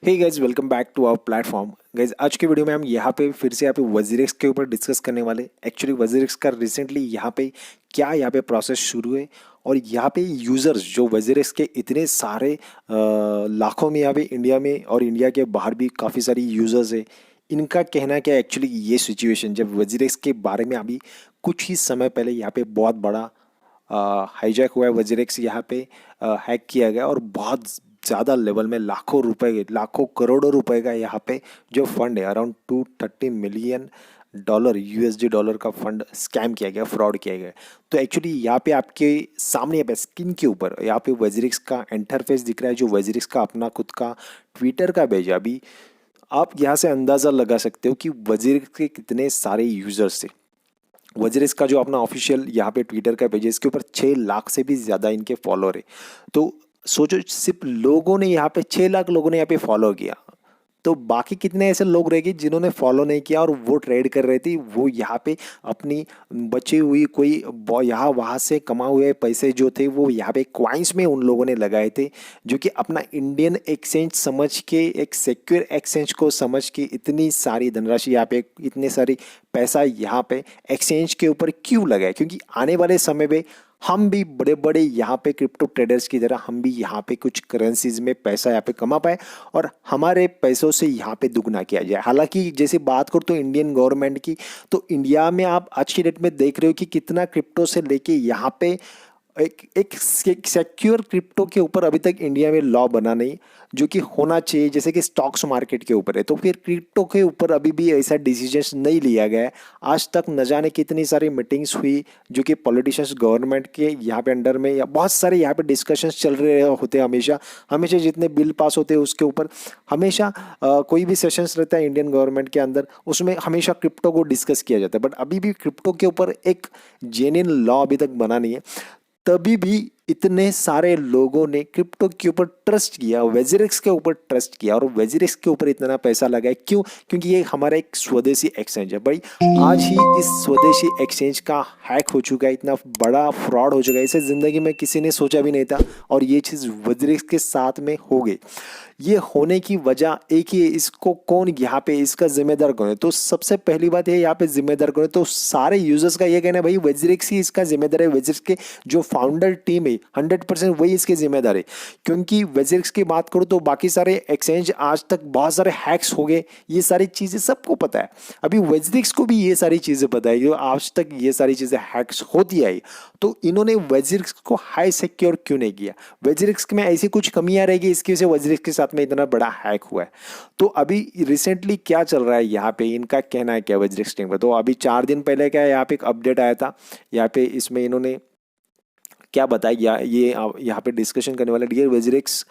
Hey guys, welcome back to our platform. Guys, आज के video में हम यहाँ पे फिर से यहाँ पे वजीरेक्स के ऊपर डिस्कस करने वाले। एक्चुअली वजीरेक्स का रिसेंटली यहाँ पे प्रोसेस शुरू है और यहाँ पे यूज़र्स जो वजीरेक्स के इतने सारे लाखों में यहाँ पे इंडिया में और इंडिया के बाहर भी काफ़ी सारी यूज़र्स है। इनका कहना क्या है एक्चुअली ये सिचुएशन जब वजीरेक्स के बारे में अभी कुछ ही समय पहले यहाँ पे बहुत बड़ा हाईजैक हुआ है। वजीरेक्स यहाँ पे हैक किया गया और बहुत ज़्यादा लेवल में लाखों रुपए लाखों करोड़ों रुपए का यहाँ पे जो फंड है around 230 million dollar USD dollar का फंड स्कैम किया गया, फ्रॉड किया गया। तो एक्चुअली यहाँ पे आपके सामने यहाँ पे स्क्रीन के ऊपर यहाँ पे वजीरिक्स का इंटरफेस दिख रहा है, जो वजीरिक्स का अपना खुद का ट्विटर का पेज है। अभी आप यहाँ से अंदाज़ा लगा सकते हो कि वजीरिक्स के कितने सारे यूजर्स थे। वजरिस का जो अपना ऑफिशियल यहाँ पे ट्विटर का पेज है, इसके ऊपर 6 लाख से भी ज़्यादा इनके फॉलोअर है। तो सोचो, सिर्फ लोगों ने यहाँ पे 6 लाख लोगों ने यहाँ पे फॉलो किया, तो बाकी कितने ऐसे लोग रहेंगे जिन्होंने फॉलो नहीं किया और वो ट्रेड कर रहे थे। वो यहाँ पे अपनी बची हुई कोई यहाँ वहाँ से कमा हुए पैसे जो थे वो यहाँ पे क्वाइंस में उन लोगों ने लगाए थे, जो कि अपना इंडियन एक्सचेंज समझ के, एक सिक्योर एक्सचेंज को समझ के इतनी सारी धनराशि यहाँ पे, इतने सारी पैसा यहाँ पे एक्सचेंज के ऊपर क्यों लगाए? क्योंकि आने वाले समय में हम भी बड़े बड़े यहाँ पे क्रिप्टो ट्रेडर्स की तरह हम भी यहाँ पे कुछ करेंसीज में पैसा यहाँ पे कमा पाए और हमारे पैसों से यहाँ पे दुगना किया जाए। हालांकि जैसे बात करूँ तो इंडियन गवर्नमेंट की, तो इंडिया में आप आज की डेट में देख रहे हो कि कितना क्रिप्टो से लेके यहाँ पे एक सिक्योर क्रिप्टो के ऊपर अभी तक इंडिया में लॉ बना नहीं, जो कि होना चाहिए। जैसे कि स्टॉक्स मार्केट के ऊपर है, तो फिर क्रिप्टो के ऊपर अभी भी ऐसा डिसीजन नहीं लिया गया है। आज तक न जाने कितनी सारी मीटिंग्स हुई, जो कि पॉलिटिशियंस गवर्नमेंट के यहाँ पे अंडर में, या बहुत सारे यहाँ पे डिस्कशंस चल रहे होते हैं। हमेशा हमेशा जितने बिल पास होते हैं उसके ऊपर हमेशा कोई भी सेशंस रहता है इंडियन गवर्नमेंट के अंदर, उसमें हमेशा क्रिप्टो को डिस्कस किया जाता है। बट अभी भी क्रिप्टो के ऊपर एक जेन्युइन लॉ अभी तक बना नहीं है। तभी भी इतने सारे लोगों ने क्रिप्टो के ऊपर ट्रस्ट किया, वेजिरिक्स के ऊपर ट्रस्ट किया और वेजिरिक्स के ऊपर इतना पैसा लगाया। क्यों? क्योंकि ये हमारा एक स्वदेशी एक्सचेंज है भाई। आज ही इस स्वदेशी एक्सचेंज का हैक हो चुका है, इतना बड़ा फ्रॉड हो चुका है, इसे जिंदगी में किसी ने सोचा भी नहीं था और ये चीज़ वेजिरिक्स के साथ में हो गई। ये होने की वजह एक ही है, इसको कौन यहाँ पे इसका जिम्मेदार कौन है? तो सबसे पहली बात है यहाँ पे जिम्मेदार कौन है, तो सारे यूजर्स का ये कहना है भाई वेजिरिक्स ही इसका जिम्मेदार है। वेजिरिक्स के जो फाउंडर टीम है 100% वही इसके जिम्मेदार है। क्योंकि वेजिरिक्स की बात करूँ तो बाकी सारे एक्सचेंज आज तक बहुत सारे हैक्स हो गए, ये सारी चीज़ें सबको पता है। अभी वेजिरिक्स को भी ये सारी चीज़ें पता है कि आज तक ये सारी चीज़ें हैक्स होती आई, तो इन्होंने वेजिरिक्स को हाई सिक्योर क्यों नहीं किया? वेजिरिक्स में ऐसी कुछ कमियां रहेगी, इसकी वजह से वेजिरिक्स के साथ में इतना बड़ा हैक हुआ है। तो अभी रिसेंटली क्या चल रहा है यहाँ पे, इनका कहना है क्या वेजिरिक्स टीम का? तो अभी 4 दिन पहले क्या यहाँ पे एक अपडेट आया था। यहाँ पे इसमें इन्होंने क्या बताया, ये यहाँ पे डिस्कशन करने वाले। डियर वेजिरिक्स,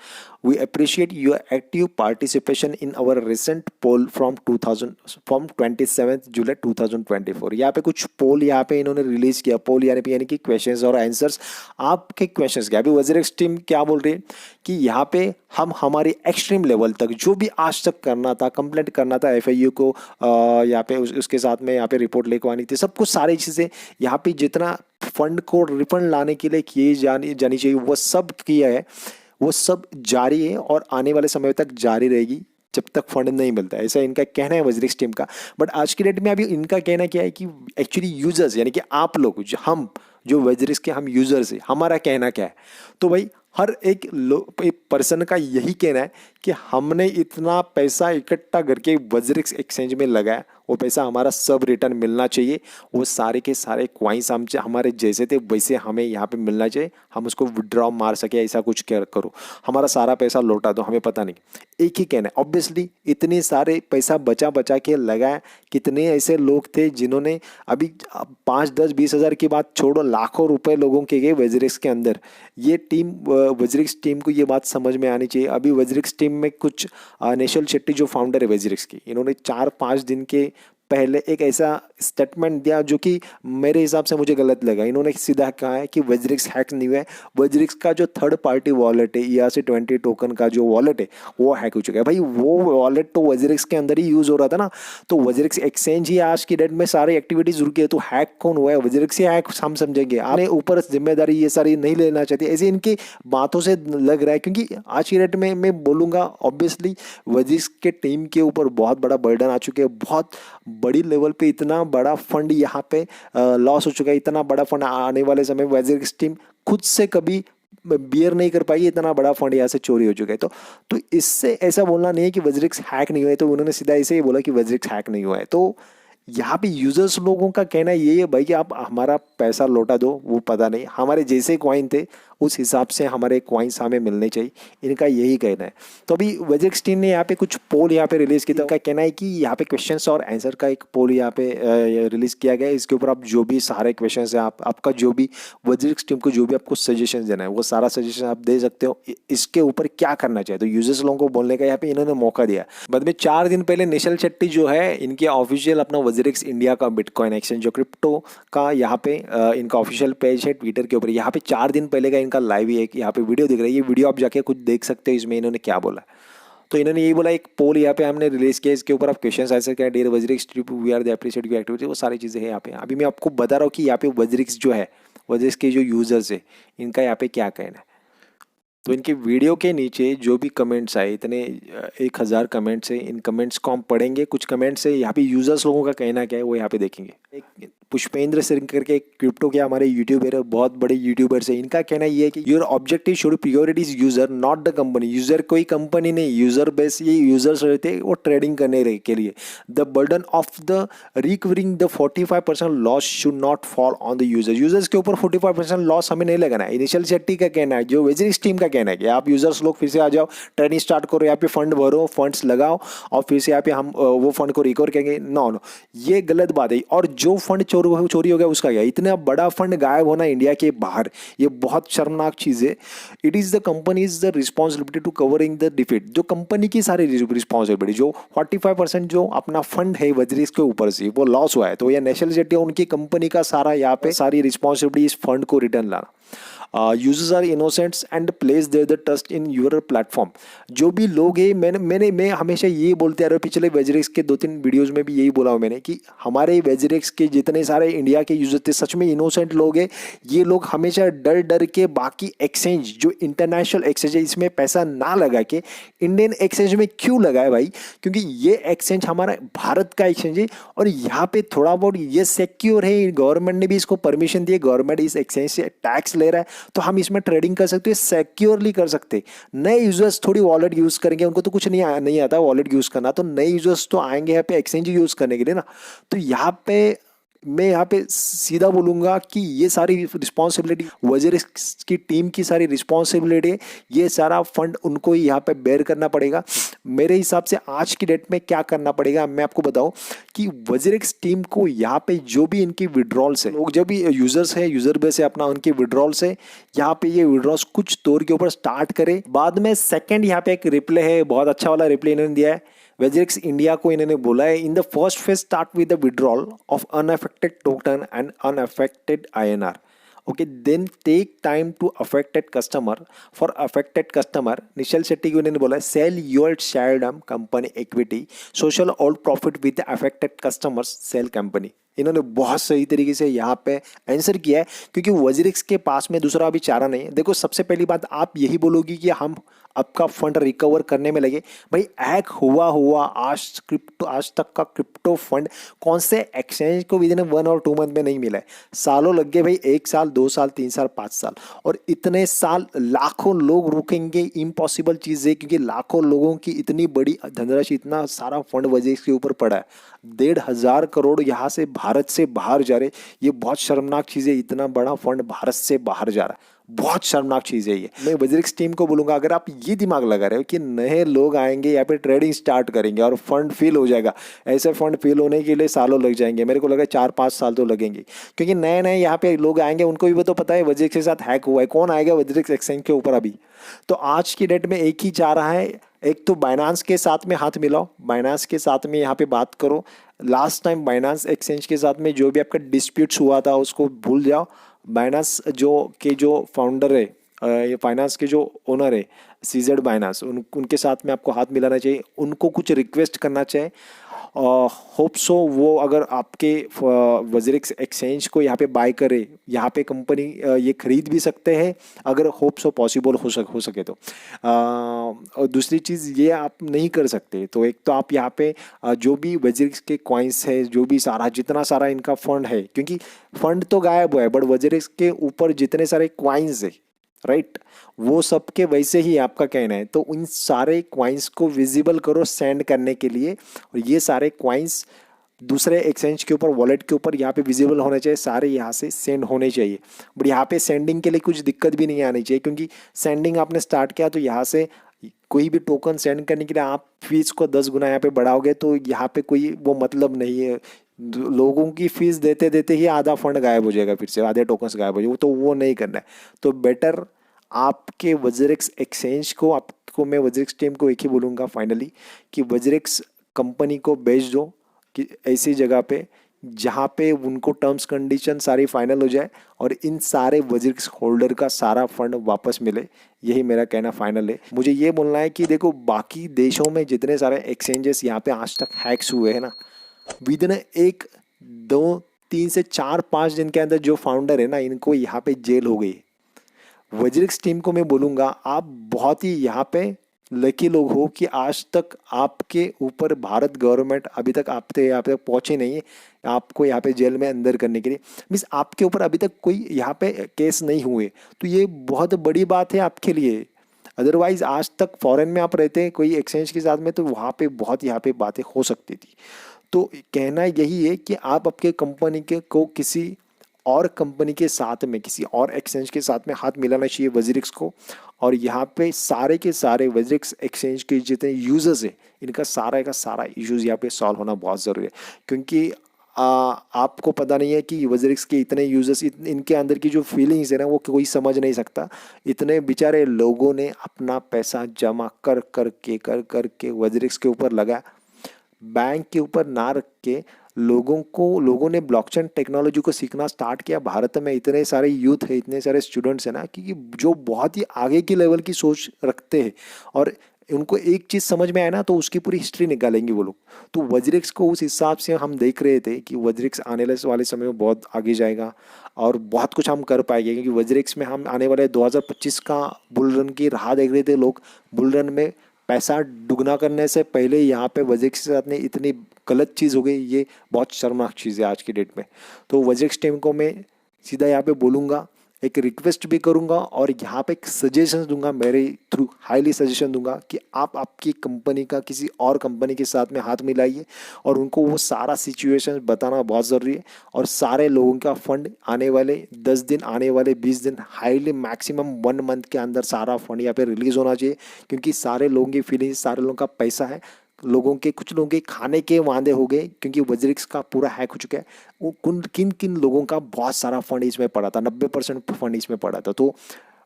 we appreciate your active participation in our recent poll from 27 जुलाई 2024। यहाँ पे कुछ पोल यहाँ पे इन्होंने रिलीज किया। पोल यानी कि क्वेश्चंस और आंसर्स, आपके क्वेश्चंस के। अभी वेजिरिक्स टीम क्या बोल रही है कि यहाँ पे हम हमारी एक्सट्रीम लेवल तक जो भी आज तक करना था, कंप्लेंट करना था एफआईयू को, यहाँ पे उसके साथ में यहाँ पे रिपोर्ट लिखवानी थी, सब कुछ सारी चीज़ें यहाँ पे जितना फंड को रिफंड लाने के लिए किए जानी चाहिए वो सब किया है, वो सब जारी है और आने वाले समय तक जारी रहेगी जब तक फंड नहीं मिलता है। ऐसा इनका कहना है वेजिरिक्स टीम का। बट आज की डेट में अभी इनका कहना क्या है कि एक्चुअली यूजर्स यानी कि आप लोग, हम जो वेजिरिक्स के हम यूजर्स हैं, हमारा कहना क्या है? तो भाई हर एक पर्सन का यही कहना है कि हमने इतना पैसा इकट्ठा करके वेजिरिक्स एक्सचेंज में लगाया, वो पैसा हमारा सब रिटर्न मिलना चाहिए। वो सारे के सारे क्वाइंस हम हमारे जैसे थे वैसे हमें यहाँ पे मिलना चाहिए, हम उसको विड्रॉ मार सके, ऐसा कुछ करो, हमारा सारा पैसा लौटा दो, हमें पता नहीं। एक ही कहना है। ऑब्वियसली इतने सारे पैसा बचा बचा के लगाया, कितने ऐसे लोग थे जिन्होंने अभी 5, 10, 20 हज़ार की बात छोड़ो, लाखों रुपए लोगों के गए वेजिरिक्स के अंदर। ये टीम, वेजिरिक्स टीम को ये बात समझ में आनी चाहिए। अभी वेजिरिक्स टीम में कुछ नेशल शेट्टी जो फाउंडर है वेजिरिक्स की, इन्होंने 4-5 दिन के पहले एक ऐसा स्टेटमेंट दिया जो कि मेरे हिसाब से मुझे गलत लगा। इन्होंने सीधा कहा है कि वज्रिक्स हैक नहीं हुआ है, वज्रिक्स का जो थर्ड पार्टी वॉलेट है ERC-20 टोकन का जो वॉलेट है वो हैक हो चुका है। भाई वो वॉलेट तो वज्रिक्स के अंदर ही यूज हो रहा था ना, तो वज्रिक्स एक्सचेंज ही आज की डेट में सारी एक्टिविटीज रुकी है, तो हैक कौन हुआ है? वज्रिक्स ही हैक हम समझेंगे। आपने ऊपर जिम्मेदारी ये सारी नहीं लेना चाहती, ऐसे इनकी बातों से लग रहा है। क्योंकि आज की डेट में मैं बोलूँगा ऑब्वियसली वज्रिक्स के टीम के ऊपर बहुत बड़ा बर्डन आ चुके हैं, बहुत बड़ी लेवल पे इतना बड़ा फंड यहाँ पे लॉस हो चुका है। इतना बड़ा फंड आने वाले समय वज्रिक्स टीम खुद से कभी बियर नहीं कर पाएगी, इतना बड़ा फंड यहाँ से चोरी हो चुका है। तो इससे ऐसा बोलना नहीं है कि वज्रिक्स हैक नहीं हुआ है, तो उन्होंने सीधा ऐसे ही बोला कि वज्रिक्स हैक नहीं हुआ है। तो यहाँ पे यूजर्स लोगों का कहना ये है भाई कि आप हमारा पैसा लौटा दो, वो पता नहीं हमारे जैसे कॉइन थे उस हिसाब से हमारे कॉइन्स हमें मिलने चाहिए, इनका यही कहना है। तो अभी वज्रिक्स टीम ने यहाँ पे कुछ पोल यहाँ पे रिलीज किया, इनका कहना है कि यहाँ पे क्वेश्चंस और आंसर का एक पोल यहाँ पे रिलीज किया गया है। इसके ऊपर आप जो भी सारे क्वेश्चंस है, आपका जो भी वज्रिक्स टीम को जो भी आपको सजेशन देना है वो सारा सजेशन आप दे सकते हो, इसके ऊपर क्या करना चाहिए। तो यूजर्स लोगों को बोलने का यहाँ पे इन्होंने मौका दिया। बाद में 4 दिन पहले निशल शेट्टी जो है इनके ऑफिशियल अपना वज्रिक्स इंडिया का बिटकॉइन एक्सचेंज जो क्रिप्टो का यहाँ पे इनका ऑफिशियल पेज है ट्विटर के ऊपर, यहाँ पे 4 दिन पहले का इनका लाइव ही एक यहाँ पे वीडियो दिख रही है। ये वीडियो आप जाके कुछ देख सकते हो, इसमें इन्होंने क्या बोला। तो इन्होंने यही बोला, एक पोल यहाँ पे हमने रिलीज किया, इसके ऊपर आप क्वेश्चन आंसर क्या डियर वज्रिक्स trip we are the appreciate your activity, वो सारी चीज़ें हैं यहाँ पे। अभी मैं आपको बता रहा हूँ कि यहाँ पे वज्रिक्स जो है, वज्रिक्स के जो यूजर्स है इनका यहाँ पे क्या कहना है। तो इनके वीडियो के नीचे जो भी कमेंट्स आए, इतने 1000 कमेंट्स है, इन कमेंट्स को हम पढ़ेंगे। कुछ कमेंट्स है यहाँ पे यूजर्स लोगों का कहना क्या है वो यहाँ पे देखेंगे। एक पुष्पेंद्र सिंह करके एक क्रिप्टो के हमारे यूट्यूबर है, बहुत बड़े यूट्यूबर्स है, इनका कहना ये है कि your objective should priorities user not the company. User कोई कंपनी नहीं, यूजर बेस ये यूजर्स रहते हैं वो ट्रेडिंग करने के लिए। The burden of the recovering the 45% loss should not fall on the user. Users के ऊपर 45% लॉस हमें नहीं लगाना है। इनिशियल शेट्टी का कहना है, जो वज्रिक्स टीम का कहना है कि आप यूजर्स लोग फिर से आ जाओ, ट्रेडिंग स्टार्ट करो, यहाँ पे फंड भरो, फंड्स लगाओ और फिर से यहाँ पे हम वो फंड को रिकवर करेंगे। नो, ये गलत बात है। और जो फंड चोरी हो गया उसका क्या? इतना बड़ा फंड गायब होना इंडिया के बाहर, ये बहुत शर्मनाक चीज है। It is the companies the responsibility to covering the defeat. जो कंपनी की सारी रिस्पॉन्सिबिलिटी, जो 45% जो अपना फंड है वज्रिक्स के ऊपर से वो लॉस हुआ है, तो ये नेशनल जेटी उनकी कंपनी का सारा यहाँ पे सारी रिस्पॉन्सिबिलिटी इस फंड को रिटर्न लाना। Users are innocents and place their the trust in your platform. जो भी लोग हैं, मैं हमेशा ये बोलते आ रहा हूँ, पिछले वज्रिक्स के 2-3 वीडियोस में भी यही बोला हूँ मैंने कि हमारे वज्रिक्स के जितने सारे इंडिया के यूजर थे सच में इनोसेंट लोग हैं। ये लोग हमेशा डर डर के बाकी एक्सचेंज जो इंटरनेशनल एक्सचेंज है इसमें पैसा ना लगा के इंडियन एक्सचेंज में क्यों लगाए भाई? क्योंकि ये एक्सचेंज हमारा भारत का एक्सचेंज है और यहाँ पे थोड़ा बहुत ये सिक्योर है। गवर्नमेंट ने भी इसको परमिशन दी है, गवर्नमेंट इस एक्सचेंज से टैक्स ले रहा है, तो हम इसमें ट्रेडिंग कर सकते हैं, सिक्योरली कर सकते। नए यूजर्स थोड़ी वॉलेट यूज करेंगे, उनको तो कुछ नहीं आता वॉलेट यूज करना, तो नए यूजर्स तो आएंगे यहाँ पे एक्सचेंज यूज करने के लिए ना। तो यहाँ पे मैं यहाँ पे सीधा बोलूंगा कि ये सारी रिस्पॉन्सिबिलिटी वज्रिक्स की टीम की सारी रिस्पॉन्सिबिलिटी है, ये सारा फंड उनको ही यहाँ पे बेयर करना पड़ेगा। मेरे हिसाब से आज की डेट में क्या करना पड़ेगा मैं आपको बताऊं कि वज्रिक्स टीम को यहाँ पे जो भी इनकी विड्रॉल्स है, लोग जब भी यूजर्स है, यूजर बेस है अपना, उनके विड्रॉल्स है, यहाँ पे ये विड्रॉल्स कुछ तौर के ऊपर स्टार्ट करे। बाद में सेकेंड यहाँ पे एक रिप्ले है, बहुत अच्छा वाला रिप्ले इन्होंने दिया है वज्रिक्स इंडिया को। इन्होंने बोला है in the first phase start with the withdrawal of unaffected token and unaffected INR. Okay, then take time to affected customer. For affected customer, initial Shetty की उन्होंने बोला sell your sharedom company equity, social all profit with the affected customers sell company. इन्होंने बहुत सही तरीके से यहाँ पे आंसर किया है, क्योंकि वज्रिक्स के पास में दूसरा अभी चारा नहीं है। देखो, सबसे पहली बात आप यही बोलोगी कि हम आपका फंड रिकवर करने में लगे। भाई हैक हुआ आज तक का क्रिप्टो फंड कौन से एक्सचेंज को विदिन 1 और 2 मंथ में नहीं मिला है? सालों लग गए भाई, 1 साल 2 साल 3 साल 5 साल, और इतने साल लाखों लोग रुकेंगे, इम्पॉसिबल चीज़ है। क्योंकि लाखों लोगों की इतनी बड़ी धनराशि, इतना सारा फंड वज्रिक्स के ऊपर पड़ा है, 1,500 करोड़ यहाँ से भारत से बाहर जा रहे। ये बहुत शर्मनाक चीज़ है, इतना बड़ा फंड भारत से बाहर जा रहा है, बहुत शर्मनाक चीज़ है ये। मैं वज्रिक्स टीम को बोलूँगा, अगर आप ये दिमाग लगा रहे हो कि नए लोग आएंगे यहाँ पे ट्रेडिंग स्टार्ट करेंगे और फंड फिल हो जाएगा, ऐसे फंड फिल होने के लिए सालों लग जाएंगे। मेरे को लगा 4-5 साल तो लगेंगे, क्योंकि नए नए यहाँ पे लोग आएंगे, उनको भी तो पता है वज्रिक्स के साथ हैक हुआ है। कौन आएगा वज्रिक्स एक्सचेंज के ऊपर अभी? तो आज की डेट में एक ही चाह रहा है एक तो बाइनांस के साथ में हाथ मिलाओ, बाइनांस के साथ में यहाँ पे बात करो। लास्ट टाइम बाइनांस एक्सचेंज के साथ में जो भी आपका डिस्प्यूट्स हुआ था उसको भूल जाओ। बाइनांस जो फाउंडर है, ये फाइनेंस के जो ओनर है सीजेड बाइनांस, उनके साथ में आपको हाथ मिलाना चाहिए, उनको कुछ रिक्वेस्ट करना चाहिए। होप सो वो अगर आपके वजरिक्स एक्सचेंज को यहाँ पे बाय करे, यहाँ पे कंपनी ये खरीद भी सकते हैं अगर होप सो पॉसिबल हो सके तो। और दूसरी चीज़ ये आप नहीं कर सकते तो एक तो आप यहाँ पे जो भी वजरिक्स के कॉइन्स है, जो भी सारा जितना सारा इनका फंड है, क्योंकि फंड तो गायब हुआ है बट वजरिक्स के ऊपर जितने सारे कॉइन्स है राइट, वो सबके वैसे ही आपका कहना है। तो उन सारे क्वाइंस को विजिबल करो सेंड करने के लिए, और ये सारे क्वाइंस दूसरे एक्सचेंज के ऊपर, वॉलेट के ऊपर यहाँ पे विजिबल होने चाहिए, सारे यहाँ से सेंड होने चाहिए। बट यहाँ पे सेंडिंग के लिए कुछ दिक्कत भी नहीं आनी चाहिए, क्योंकि सेंडिंग आपने स्टार्ट किया तो यहाँ से कोई भी टोकन सेंड करने के लिए आप फीस को 10 गुना यहाँ पे बढ़ाओगे तो यहाँ पे कोई वो मतलब नहीं है। लोगों की फीस देते देते ही आधा फंड गायब हो जाएगा, फिर से आधे टोकन्स गायब हो जाएगा, तो वो नहीं करना है। तो बेटर आपके वजरिक्स एक्सचेंज को, आपको मैं वजरिक्स टीम को एक ही बोलूँगा फाइनली कि वजरिक्स कंपनी को बेच दो कि ऐसी जगह पे जहाँ पे उनको टर्म्स कंडीशन सारी फाइनल हो जाए और इन सारे वजरिक्स होल्डर का सारा फंड वापस मिले। यही मेरा कहना फाइनल है। मुझे ये बोलना है कि देखो बाकी देशों में जितने सारे एक्सचेंजेस यहाँ पे आज तक हैक्स हुए हैं ना, विद इन 1 2 3 से 4 5 दिन के अंदर जो फाउंडर है ना, इनको यहाँ पे जेल हो गई। वजरिक्स टीम को मैं बोलूँगा आप बहुत ही यहाँ पे लकी लोग हो कि आज तक आपके ऊपर भारत गवर्नमेंट अभी तक आपके यहाँ पे पहुँचे नहीं है आपको यहाँ पे जेल में अंदर करने के लिए। मीन्स आपके ऊपर अभी तक कोई यहाँ पे केस नहीं हुए, तो ये बहुत बड़ी बात है आपके लिए। अदरवाइज आज तक फॉरेन में आप रहते हैं कोई एक्सचेंज के साथ में, तो वहाँ पे बहुत यहाँ पे बातें हो सकती थी। तो कहना यही है कि आप आपके कंपनी के को किसी और कंपनी के साथ में, किसी और एक्सचेंज के साथ में हाथ मिलाना चाहिए वजरिक्स को। और यहाँ पे सारे के सारे वजरिक्स एक्सचेंज के जितने यूजर्स हैं, इनका सारा का सारा इश्यूज यहाँ पे सॉल्व होना बहुत ज़रूरी है, क्योंकि आपको पता नहीं है कि वजरिक्स के इतने यूजर्स, इनके अंदर की जो फीलिंग्स है ना वो कोई समझ नहीं सकता। इतने बेचारे लोगों ने अपना पैसा जमा कर के वजरिक्स के ऊपर लगा, बैंक के ऊपर ना रख के लोगों ने ब्लॉकचेन टेक्नोलॉजी को सीखना स्टार्ट किया। भारत में इतने सारे यूथ है, इतने सारे स्टूडेंट्स हैं ना कि जो बहुत ही आगे की लेवल की सोच रखते हैं, और उनको एक चीज़ समझ में आए ना तो उसकी पूरी हिस्ट्री निकालेंगे वो लोग। तो वजरिक्स को उस हिसाब से हम देख रहे थे कि वजरिक्स आने वाले समय में बहुत आगे जाएगा और बहुत कुछ हम कर पाएंगे, क्योंकि वजरिक्स में हम आने वाले 2025 का बुल रन की राह देख रहे थे लोग। बुल रन में पैसा दुगना करने से पहले यहाँ पे वजरिक्स के साथ में इतनी गलत चीज़ हो गई, ये बहुत शर्मनाक चीज़ है आज की डेट में। तो वजरिक्स टीम को मैं सीधा यहाँ पे बोलूँगा, एक रिक्वेस्ट भी करूँगा और यहाँ पे एक सजेशन दूंगा, मेरे थ्रू हाईली सजेशन दूंगा कि आप आपकी कंपनी का किसी और कंपनी के साथ में हाथ मिलाइए और उनको वो सारा सिचुएशन बताना बहुत ज़रूरी है। और सारे लोगों का फंड आने वाले 10 दिन, आने वाले 20 दिन, हाईली मैक्सिमम 1 मंथ के अंदर सारा फंड यहाँ पे रिलीज़ होना चाहिए, क्योंकि सारे लोगों की फीलिंग्स, सारे लोगों का पैसा है, कुछ लोगों के खाने के वांदे हो गए क्योंकि वजरिक्स का पूरा हैक हो चुका है। वो किन किन लोगों का बहुत सारा फंड इसमें पड़ा था, 90% फंड इसमें पड़ा था। तो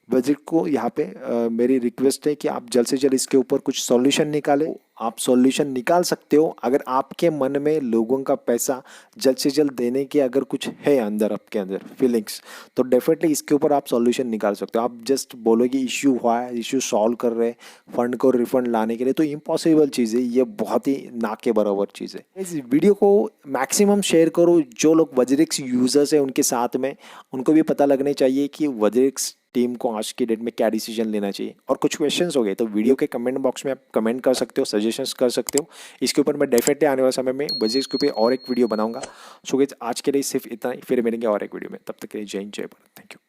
वजरिक्स को यहाँ पे मेरी रिक्वेस्ट है कि आप जल्द से जल्द इसके ऊपर कुछ सॉल्यूशन निकालें। आप सॉल्यूशन निकाल सकते हो अगर आपके मन में लोगों का पैसा जल्द से जल्द देने की अगर कुछ है अंदर, आपके अंदर फीलिंग्स, तो डेफिनेटली इसके ऊपर आप सॉल्यूशन निकाल सकते हो। आप जस्ट बोलो कि इश्यू हुआ है, इश्यू सॉल्व कर रहे हैं फंड को रिफंड लाने के लिए, तो इम्पॉसिबल चीज़ है, ये बहुत ही ना के बराबर चीज़ है। इस वीडियो को मैक्सिमम शेयर करो, जो लोग वजरिक्स यूजर्स हैं उनके साथ में, उनको भी पता लगने चाहिए कि वजरिक्स टीम को आज की डेट में क्या डिसीजन लेना चाहिए। और कुछ क्वेश्चंस हो गए तो वीडियो के कमेंट बॉक्स में आप कमेंट कर सकते हो, सजेशंस कर सकते हो। इसके ऊपर मैं डेफिनेटली आने वाले समय में वजरिक्स के ऊपर और एक वीडियो बनाऊंगा। सो गाइस आज के लिए सिर्फ इतना ही, फिर मिलेंगे और एक वीडियो में। तब तक के लिए जय हिंद, जय भारत, थैंक यू।